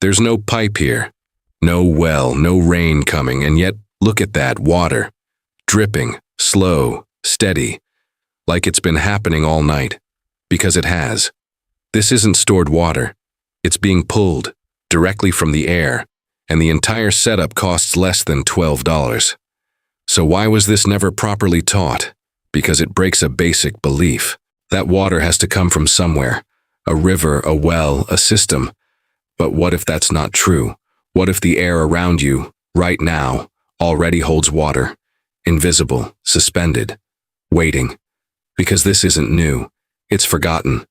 There's no pipe here, no well, no rain coming, and yet look at that water. Dripping, slow, steady, like it's been happening all night. Because it has. This isn't stored water. It's being pulled directly from the air, and the entire setup costs less than $12. So why was this never properly taught? Because it breaks a basic belief. That water has to come from somewhere. A river, a well, a system. But what if that's not true? What if the air around you, right now, already holds water? Invisible, suspended, waiting. Because this isn't new. It's forgotten.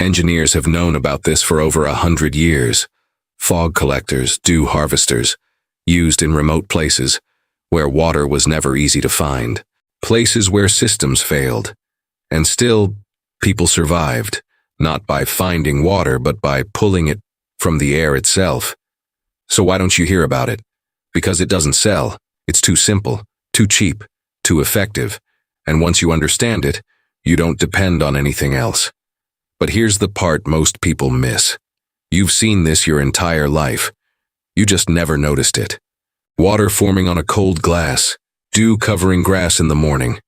Engineers have known about this for over 100 years. Fog collectors, dew harvesters, used in remote places where water was never easy to find. Places where systems failed. And still, people survived, not by finding water, but by pulling it from the air itself. So why don't you hear about it? Because it doesn't sell. It's too simple, too cheap, too effective. And once you understand it, you don't depend on anything else. But here's the part most people miss. You've seen this your entire life. You just never noticed it. Water forming on a cold glass, dew covering grass in the morning,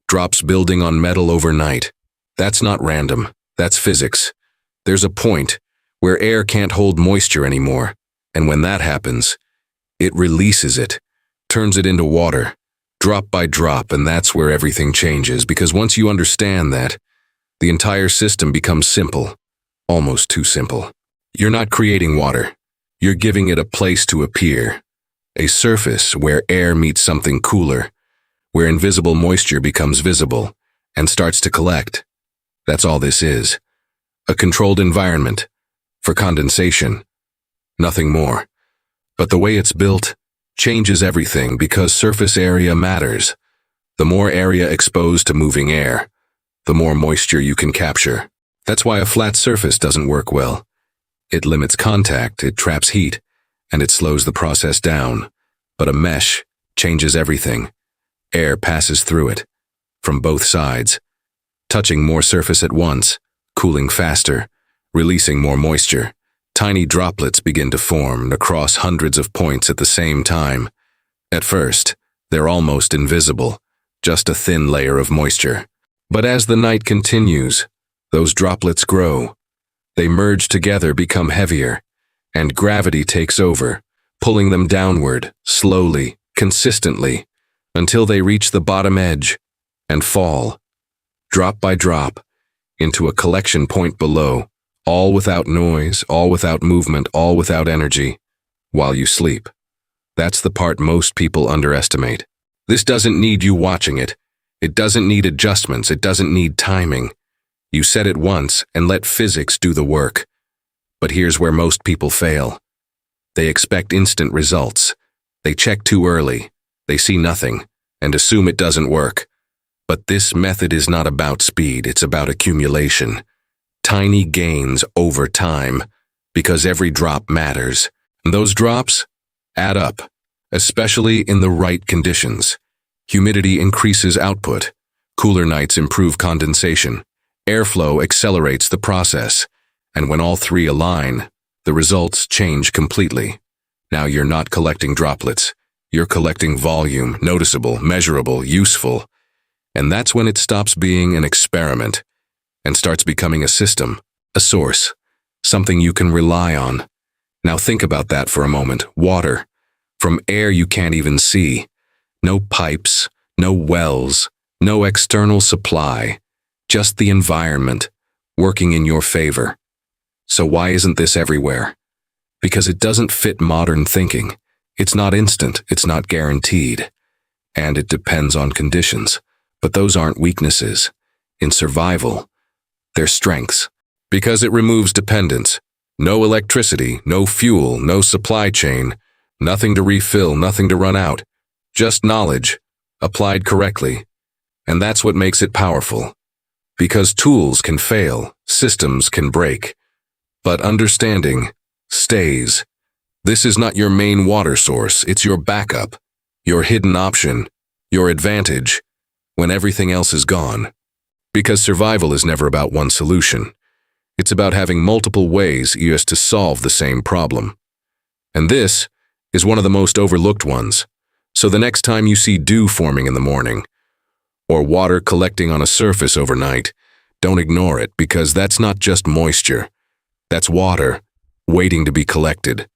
drops building on metal overnight. That's not random. That's physics. There's a point where air can't hold moisture anymore, and when that happens, it releases it, turns it into water, drop by drop, and that's where everything changes, because once you understand that, the entire system becomes simple, almost too simple. You're not creating water. You're giving it a place to appear, a surface where air meets something cooler, where invisible moisture becomes visible and starts to collect. That's all this is. A controlled environment for condensation. Nothing more. But the way it's built changes everything because surface area matters. The more area exposed to moving air, the more moisture you can capture. That's why a flat surface doesn't work well. It limits contact, it traps heat, and it slows the process down. But a mesh changes everything. Air passes through it, from both sides, touching more surface at once, cooling faster, releasing more moisture. Tiny droplets begin to form across hundreds of points at the same time. At first, they're almost invisible, just a thin layer of moisture. But as the night continues, those droplets grow. They merge together, become heavier, and gravity takes over, pulling them downward, slowly, consistently, until they reach the bottom edge and fall, drop by drop, into a collection point below. All without noise, all without movement, all without energy, while you sleep. That's the part most people underestimate. This doesn't need you watching it. It doesn't need adjustments. It doesn't need timing. You set it once and let physics do the work. But here's where most people fail. They expect instant results. They check too early. They see nothing and assume it doesn't work. But this method is not about speed. It's about accumulation. Tiny gains over time, because every drop matters. And those drops add up, especially in the right conditions. Humidity increases output. Cooler nights improve condensation. Airflow accelerates the process. And when all three align, the results change completely. Now you're not collecting droplets. You're collecting volume, noticeable, measurable, useful. And that's when it stops being an experiment and starts becoming a system, a source, something you can rely on. Now think about that for a moment. Water, from air you can't even see. No pipes, no wells, no external supply, just the environment working in your favor. So why isn't this everywhere? Because it doesn't fit modern thinking. It's not instant, it's not guaranteed, and it depends on conditions. But those aren't weaknesses. In survival, they're strengths, because it removes dependence. No electricity, no fuel, no supply chain, nothing to refill, nothing to run out. Just knowledge, applied correctly. And that's what makes it powerful. Because tools can fail, systems can break, but understanding stays. This is not your main water source, it's your backup, your hidden option, your advantage, when everything else is gone. Because survival is never about one solution. It's about having multiple ways used to solve the same problem. And this is one of the most overlooked ones. So the next time you see dew forming in the morning, or water collecting on a surface overnight, don't ignore it, because that's not just moisture. That's water waiting to be collected.